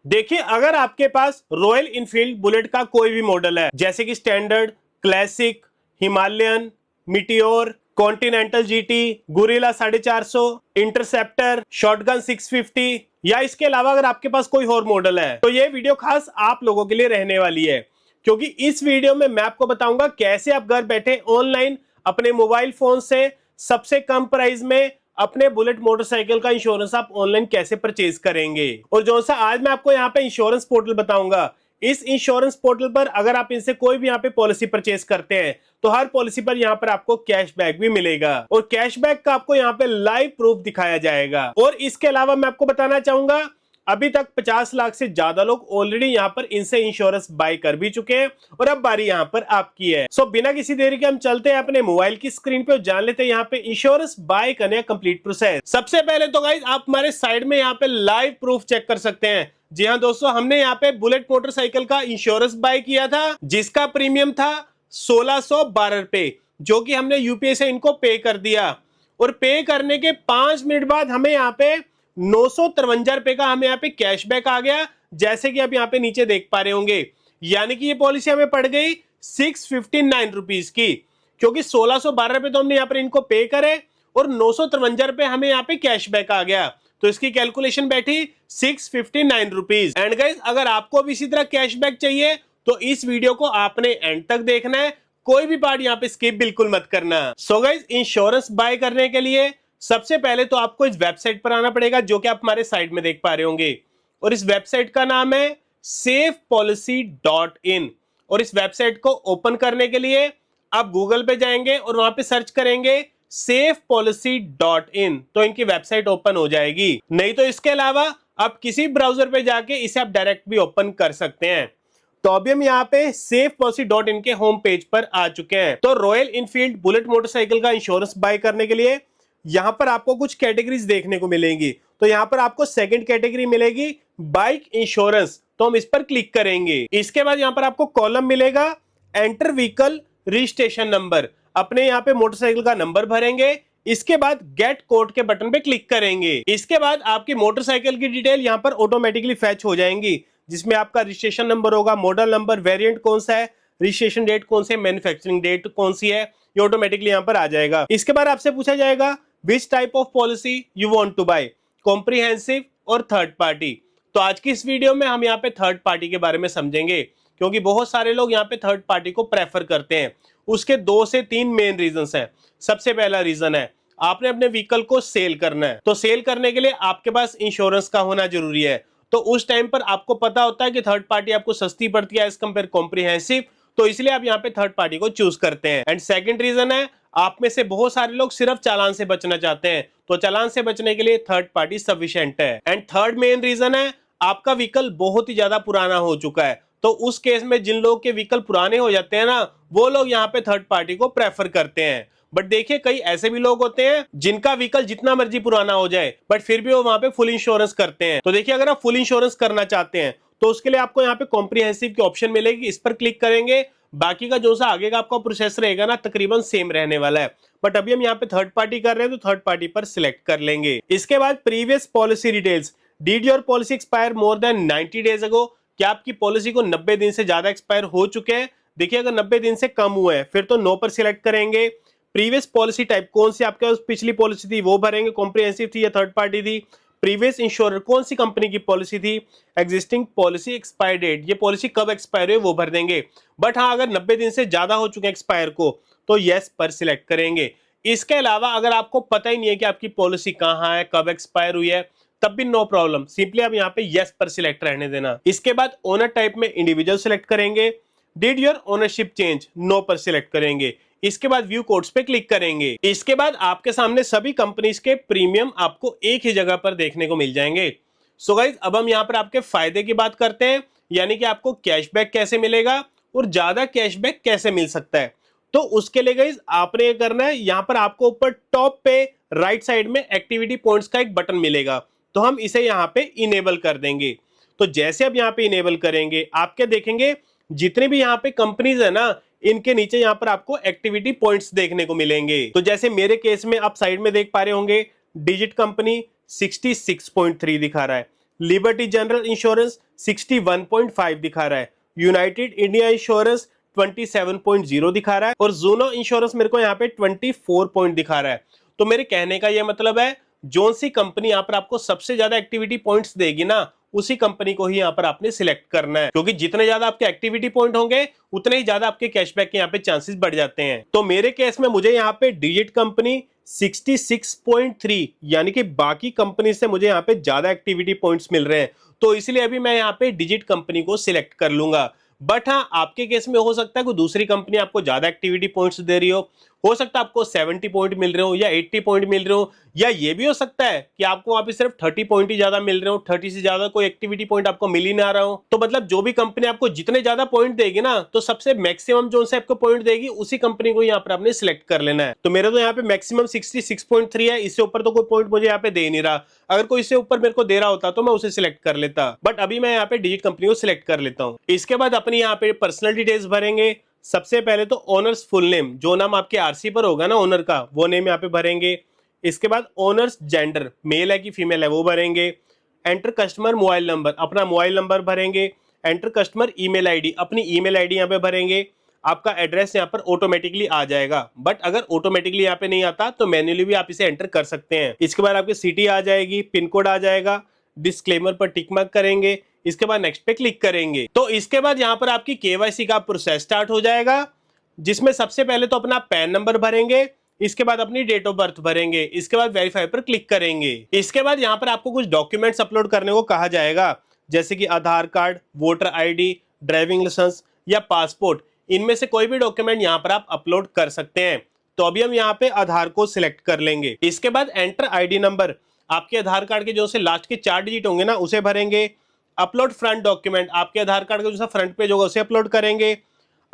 देखिए, अगर आपके पास रॉयल इनफील्ड बुलेट का कोई भी मॉडल है, जैसे कि Standard, Classic, Himalayan, Meteor, Continental GT, Guerrilla 450, Interceptor, Shotgun 650, या इसके अलावा अगर आपके पास कोई और मॉडल है, तो ये वीडियो खास आप लोगों के लिए रहने वाली है। क्योंकि इस वीडियो में मैं आपको बताऊंगा कैसे आप घर बैठे ऑनलाइन अपने मोबाइल फोन से सबसे कम प्राइस में अपने बुलेट मोटरसाइकिल का इंश्योरेंस आप ऑनलाइन कैसे परचेज करेंगे। और जो सा आज मैं आपको यहाँ पे इंश्योरेंस पोर्टल बताऊंगा, इस इंश्योरेंस पोर्टल पर अगर आप इनसे कोई भी यहाँ पे पॉलिसी परचेज करते हैं तो हर पॉलिसी पर यहाँ पर आपको कैशबैक भी मिलेगा, और कैशबैक का आपको यहाँ पे लाइव प्रूफ दिखाया जाएगा। और इसके अलावा मैं आपको बताना चाहूंगा, अभी तक 50 लाख से ज्यादा लोग ऑलरेडी यहाँ पर इनसे इंश्योरेंस बाय कर भी चुके हैं, और अब बारी यहाँ पर आपकी है। सो बिना किसी देरी के हम चलते हैं अपने मोबाइल की स्क्रीन पे और जान लेते हैं यहाँ पे इंश्योरेंस बाय करने का कंप्लीट प्रोसेस। सबसे पहले तो गाइस आप हमारे साइड में यहाँ पे लाइव प्रूफ चेक कर सकते हैं। जी हाँ दोस्तों, हमने यहाँ पे बुलेट मोटरसाइकिल का इंश्योरेंस बाय किया था, जिसका प्रीमियम था 1612 रुपए, जो कि हमने यूपीआई से इनको पे कर दिया। और पे करने के 5 मिनट बाद हमें यहाँ पे 953 रुपए का हमें यहाँ पे कैशबैक आ गया, जैसे कि आप यहाँ पे नीचे देख पा रहे होंगे। यानी कि ये पॉलिसी हमें पड़ गई 659 रुपीज की, क्योंकि 1612 रुपए तो हमने यहाँ पर इनको पे करे और 953 रुपए हमें यहाँ पे कैशबैक आ गया, तो इसकी कैलकुलेशन बैठी 659 रुपीज। एंड गाइस, अगर आपको भी इसी तरह कैशबैक चाहिए तो इस वीडियो को आपने एंड तक देखना है, कोई भी पार्ट यहाँ पे स्किप बिल्कुल मत करना। सो गाइस, इंश्योरेंस बाय करने के लिए सबसे पहले तो आपको इस वेबसाइट पर आना पड़ेगा, जो कि आप हमारे साइड में देख पा रहे होंगे। और इस वेबसाइट का नाम है safepolicy.in। और इस वेबसाइट को ओपन करने के लिए आप गूगल पे जाएंगे और वहां पे सर्च करेंगे safepolicy.in, तो इनकी वेबसाइट ओपन हो जाएगी। नहीं तो इसके अलावा आप किसी ब्राउजर पे जाके इसे आप डायरेक्ट भी ओपन कर सकते हैं। तो अभी हम यहाँ पे safepolicy.in के होम पेज पर आ चुके हैं। तो रॉयल इनफील्ड बुलेट मोटरसाइकिल का इंश्योरेंस बाय करने के लिए यहाँ पर आपको कुछ कैटेगरीज देखने को मिलेंगी। तो यहाँ पर आपको सेकंड कैटेगरी मिलेगी बाइक इंश्योरेंस, तो हम इस पर क्लिक करेंगे। इसके बाद यहाँ पर आपको कॉलम मिलेगा एंटर व्हीकल रजिस्ट्रेशन नंबर, अपने यहाँ पे मोटरसाइकिल का नंबर भरेंगे। इसके बाद गेट कोड के बटन पे क्लिक करेंगे। इसके बाद आपकी मोटरसाइकिल की डिटेल यहाँ पर ऑटोमेटिकली फैच हो जाएंगी, जिसमें आपका रजिस्ट्रेशन नंबर होगा, मॉडल नंबर, वेरिएंट कौन सा है, रजिस्ट्रेशन डेट कौन सी है, मैन्युफैक्चरिंग डेट कौन सी है, ये ऑटोमेटिकली यहाँ पर आ जाएगा। इसके बाद आपसे पूछा जाएगा which type of policy you want to buy, comprehensive और थर्ड पार्टी। तो आज की इस वीडियो में हम यहाँ पे थर्ड पार्टी के बारे में समझेंगे, क्योंकि बहुत सारे लोग यहाँ पे थर्ड पार्टी को प्रेफर करते हैं। उसके 2 से 3 मेन रीजंस हैं। सबसे पहला रीजन है आपने अपने व्हीकल को सेल करना है, तो सेल करने के लिए आपके पास इंश्योरेंस का होना जरूरी है। तो उस टाइम पर आपको पता होता है कि थर्ड पार्टी आपको सस्ती पड़ती है एज कंपेयर कॉम्प्रिहेंसिव, तो इसलिए आप यहाँ पे थर्ड पार्टी को चूज करते हैं। एंड सेकंड रीजन है आप में से बहुत सारे लोग सिर्फ चालान से बचना चाहते हैं, तो चालान से बचने के लिए थर्ड पार्टी सफिशिएंट है। एंड थर्ड मेन रीजन है आपका व्हीकल बहुत ही ज्यादा पुराना हो चुका है, तो उस केस में जिन लोगों के व्हीकल पुराने हो जाते हैं ना, वो लोग यहाँ पे थर्ड पार्टी को प्रेफर करते हैं। बट देखिए, कई ऐसे भी लोग होते हैं जिनका व्हीकल जितना मर्जी पुराना हो जाए बट फिर भी वो वहां पे फुल इंश्योरेंस करते हैं। तो देखिए, अगर आप फुल इंश्योरेंस करना चाहते हैं तो उसके लिए आपको यहाँ पे कॉम्प्रिहेंसिव की ऑप्शन मिलेगी, इस पर क्लिक करेंगे। बाकी का जो सा आगे का आपका प्रोसेस रहेगा ना, तकरीबन सेम रहने वाला है। बट अभी हम यहाँ पे थर्ड पार्टी कर रहे हैं, तो थर्ड पार्टी पर सिलेक्ट कर लेंगे। इसके बाद previous policy details, did your policy expire more than 90 days ago, क्या आपकी पॉलिसी को 90 दिन से ज्यादा एक्सपायर हो चुके हैं। देखिए, अगर 90 दिन से कम हुए हैं फिर तो नो पर सिलेक्ट करेंगे। प्रीवियस पॉलिसी टाइप, कौन सी आपके पास पिछली पॉलिसी थी वो भरेंगे, कॉम्प्रिहेंसिव थी या थर्ड पार्टी थी। प्रीवियस इंश्योरर, कौन सी कंपनी की पॉलिसी थी। एग्जिस्टिंग पॉलिसी एक्सपायर डेट, ये पॉलिसी कब एक्सपायर हुई वो भर देंगे। बट हाँ, अगर 90 दिन से ज्यादा हो चुके हैं एक्सपायर को, तो यस पर सिलेक्ट करेंगे। इसके अलावा अगर आपको पता ही नहीं है कि आपकी पॉलिसी कहाँ है, कब एक्सपायर हुई है, तब भी नो प्रॉब्लम, सिंपली आप यहाँ पे यस पर सिलेक्ट रहने देना। इसके बाद ओनर टाइप में इंडिविजुअल सिलेक्ट करेंगे। Did your ownership change, no पर सिलेक्ट करेंगे। इसके बाद व्यू कोड्स पे क्लिक करेंगे। इसके बाद आपके सामने सभी कंपनीज के प्रीमियम आपको एक ही जगह पर देखने को मिल जाएंगे। सो गाइस, अब हम यहाँ पर आपके फायदे की बात करते हैं, यानी कि आपको कैशबैक कैसे मिलेगा और ज्यादा कैशबैक कैसे मिल सकता है। तो उसके लिए गाइस आपने ये करना है, यहाँ पर आपको ऊपर टॉप पे राइट साइड में एक्टिविटी पॉइंट्स का एक बटन मिलेगा, तो हम इसे यहाँ पे इनेबल कर देंगे। तो जैसे आप यहाँ पे इनेबल करेंगे, आप क्या देखेंगे, जितने भी यहाँ पे कंपनीज है ना, इनके नीचे यहाँ पर आपको एक्टिविटी पॉइंट्स देखने को मिलेंगे। तो जैसे मेरे केस में आप साइड में देख पा रहे होंगे, डिजिट कंपनी 66.3 दिखा रहा है, लिबर्टी जनरल इंश्योरेंस 61.5 दिखा रहा है, यूनाइटेड इंडिया इंश्योरेंस 27.0 दिखा रहा है और जूनो इंश्योरेंस मेरे को यहाँ पे 24 पॉइंट दिखा रहा है। तो मेरे कहने का यह मतलब है जोन सी कंपनी यहाँ पर आपको सबसे ज्यादा एक्टिविटी पॉइंट्स देगी ना, उसी कंपनी को ही यहाँ पर आपने सिलेक्ट करना है, क्योंकि जितने ज्यादा आपके एक्टिविटी पॉइंट होंगे उतने ही ज्यादा आपके कैशबैक के यहाँ पे चांसेस बढ़ जाते हैं। तो मेरे केस में मुझे यहाँ पे डिजिट कंपनी 66.3 यानी कि बाकी कंपनी से मुझे यहाँ पे ज्यादा एक्टिविटी पॉइंट्स मिल रहे हैं, तो इसलिए अभी मैं यहाँ पे डिजिट कंपनी को सिलेक्ट कर लूंगा। बट हाँ, आपके केस में हो सकता है कोई दूसरी कंपनी आपको ज्यादा एक्टिविटी पॉइंट्स दे रही हो सकता है आपको 70 पॉइंट मिल रहे हो या 80 पॉइंट मिल रहे हो, या ये भी हो सकता है कि आपको वहां पे सिर्फ 30 पॉइंट ही ज्यादा मिल रहे हो, 30 से ज्यादा कोई एक्टिविटी पॉइंट आपको मिल ही ना रहा हो। तो मतलब जो भी कंपनी आपको जितने ज्यादा पॉइंट देगी ना, तो सबसे मैक्सिमम जो से आपको पॉइंट देगी उसी कंपनी को यहाँ पर आपने सिलेक्ट कर लेना है। तो मेरा तो यहाँ पे मैक्सिमम 66.3 है, इससे ऊपर तो कोई पॉइंट मुझे यहाँ पे दे नहीं रहा। अगर कोई इससे ऊपर मेरे को दे रहा होता तो मैं उसे सिलेक्ट कर लेता, बट अभी मैं यहाँ पे डिजिट कंपनी को सिलेक्ट कर लेता हूँ। इसके बाद अपनी यहाँ पे पर्सनल डिटेल्स भरेंगे। सबसे पहले तो ओनर्स फुल नेम, जो नाम आपके आरसी पर होगा ना ओनर का, वो नेम यहाँ पे भरेंगे। इसके बाद ओनर्स जेंडर, मेल है कि फीमेल है, वो भरेंगे। एंटर कस्टमर मोबाइल नंबर, अपना मोबाइल नंबर भरेंगे। एंटर कस्टमर ईमेल आईडी, अपनी ईमेल आईडी यहाँ पे भरेंगे। आपका एड्रेस यहाँ पर ऑटोमेटिकली आ जाएगा, बट अगर ऑटोमेटिकली यहाँ पे नहीं आता तो मैन्युअली भी आप इसे एंटर कर सकते हैं। इसके बाद आपकी सिटी आ जाएगी, पिन कोड आ जाएगा। डिस्क्लेमर पर टिक मार्क करेंगे, इसके बाद नेक्स्ट पे क्लिक करेंगे। तो इसके बाद यहाँ पर आपकी केवाईसी का प्रोसेस स्टार्ट हो जाएगा, जिसमें सबसे पहले तो अपना पैन नंबर भरेंगे, इसके बाद अपनी डेट ऑफ बर्थ भरेंगे, इसके बाद वेरीफाई पर क्लिक करेंगे। इसके बाद यहाँ पर आपको कुछ डॉक्यूमेंट्स अपलोड करने को कहा जाएगा, जैसे कि Aadhaar card, voter ID, driving licence या पासपोर्ट। इनमें से कोई भी डॉक्यूमेंट यहाँ पर आप अपलोड कर सकते हैं। तो अभी हम यहाँ पे आधार को सिलेक्ट कर लेंगे। इसके बाद एंटर आईडी नंबर, आपके आधार कार्ड के जो से लास्ट के 4 डिजिट होंगे ना, उसे भरेंगे। अपलोड फ्रंट डॉक्यूमेंट, आपके आधार कार्ड का जो सा फ्रंट पेज होगा उसे अपलोड करेंगे।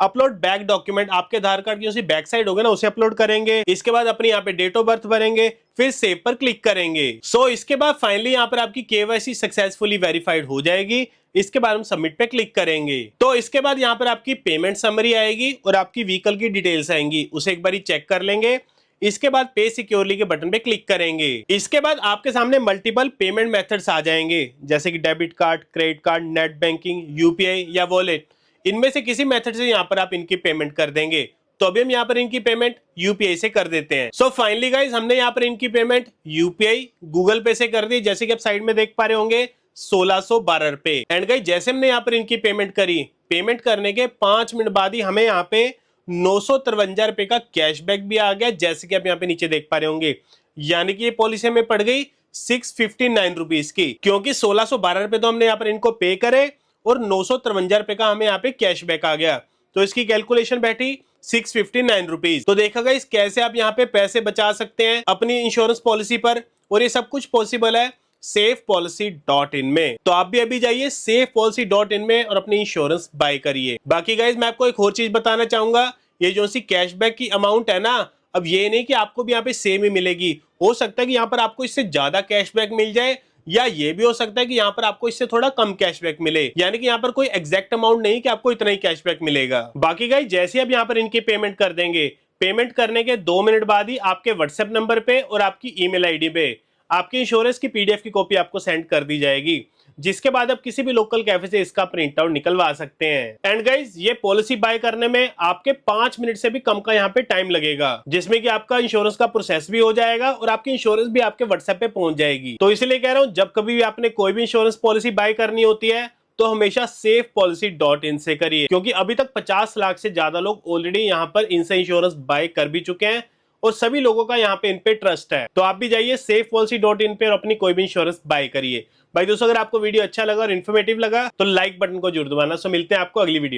अपलोड बैक डॉक्यूमेंट, आपके आधार कार्ड की जो बैक साइड होगा ना, उसे अपलोड करेंगे। इसके बाद अपनी यहाँ पे डेट ऑफ बर्थ भरेंगे, फिर सेव पर क्लिक करेंगे। इसके बाद फाइनली यहाँ पर आपकी केवाईसी सक्सेसफुली वेरीफाइड हो जाएगी। इसके बाद हम सबमिट पे क्लिक करेंगे। तो इसके बाद यहाँ पर आपकी पेमेंट समरी आएगी और आपकी व्हीकल की डिटेल्स आएंगी, उसे एक बार चेक कर लेंगे। इसके बाद पे सिक्योरली के बटन पे क्लिक करेंगे। इसके बाद आपके सामने मल्टीपल पेमेंट मेथड्स आ जाएंगे, जैसे कि debit card, credit card, net banking, UPI या वॉलेट। इनमें से किसी मेथड से यहाँ पर आप इनकी पेमेंट कर देंगे। तो अभी हम यहाँ पर इनकी पेमेंट यूपीआई से कर देते हैं। सो फाइनली गाइज, हमने यहाँ पर इनकी पेमेंट यूपीआई गूगल पे से कर दी, जैसे कि आप साइड में देख पा रहे होंगे 1612 रुपए। एंड गाइज जैसे हमने यहाँ पर इनकी पेमेंट करी, पेमेंट करने के 5 मिनट बाद ही हमें यहाँ पे 953 रुपए का कैशबैक भी आ गया, जैसे कि आप यहाँ पे नीचे देख पा रहे होंगे। यानी कि ये पॉलिसी में पड़ गई 659 रुपीज की, क्योंकि 1612 रुपए तो हमने यहाँ पर इनको पे करे और 953 रुपए का हमें यहाँ पे कैशबैक आ गया। तो इसकी कैलकुलेशन बैठी 659 रुपीज। तो देखा गया कैसे आप यहाँ पे पैसे बचा सकते हैं अपनी इंश्योरेंस पॉलिसी पर, और ये सब कुछ पॉसिबल है safepolicy.in में। तो आप भी अभी जाइए safepolicy.in में और अपनी इंश्योरेंस बाय करिए। बाकी गाइज मैं आपको एक और चीज बताना चाहूंगा, ये जो सी कैशबैक की अमाउंट है ना, अब ये नहीं कि आपको भी यहाँ पे सेम ही मिलेगी। हो सकता है कि यहाँ पर आपको इससे ज्यादा कैशबैक मिल जाए, या ये भी हो सकता है कि यहाँ पर आपको इससे थोड़ा कम कैशबैक मिले। यानी कि यहाँ पर कोई एग्जैक्ट अमाउंट नहीं कि आपको इतना ही कैशबैक मिलेगा। बाकी गाइज जैसे आप यहाँ पर इनकी पेमेंट कर देंगे, पेमेंट करने के 2 मिनट बाद ही आपके व्हाट्सएप नंबर पे और आपकी ईमेल आईडी पे आपकी इंश्योरेंस की पीडीएफ की कॉपी आपको सेंड कर दी जाएगी, जिसके बाद आप किसी भी लोकल कैफे से इसका प्रिंट आउट निकलवा सकते हैं। एंड गाइज ये पॉलिसी बाय करने में आपके 5 मिनट से भी कम का यहाँ पे टाइम लगेगा, जिसमें कि आपका इंश्योरेंस का प्रोसेस भी हो जाएगा और आपकी इंश्योरेंस भी आपके व्हाट्सएप पे पहुंच जाएगी। तो इसलिए कह रहा हूँ, जब कभी भी आपने कोई भी इंश्योरेंस पॉलिसी बाय करनी होती है तो हमेशा safepolicy.in से करिए, क्योंकि अभी तक 50 लाख से ज्यादा लोग ऑलरेडी यहाँ पर इनसे इंश्योरेंस बाय कर भी चुके हैं और सभी लोगों का यहाँ पे इन पे ट्रस्ट है। तो आप भी जाइए safepolicy.in पे और अपनी कोई भी इंश्योरेंस बाय करिए। भाई दोस्तों, अगर आपको वीडियो अच्छा लगा और इन्फॉर्मेटिव लगा तो लाइक बटन को जरूर दबाना। सो मिलते हैं आपको अगली वीडियो।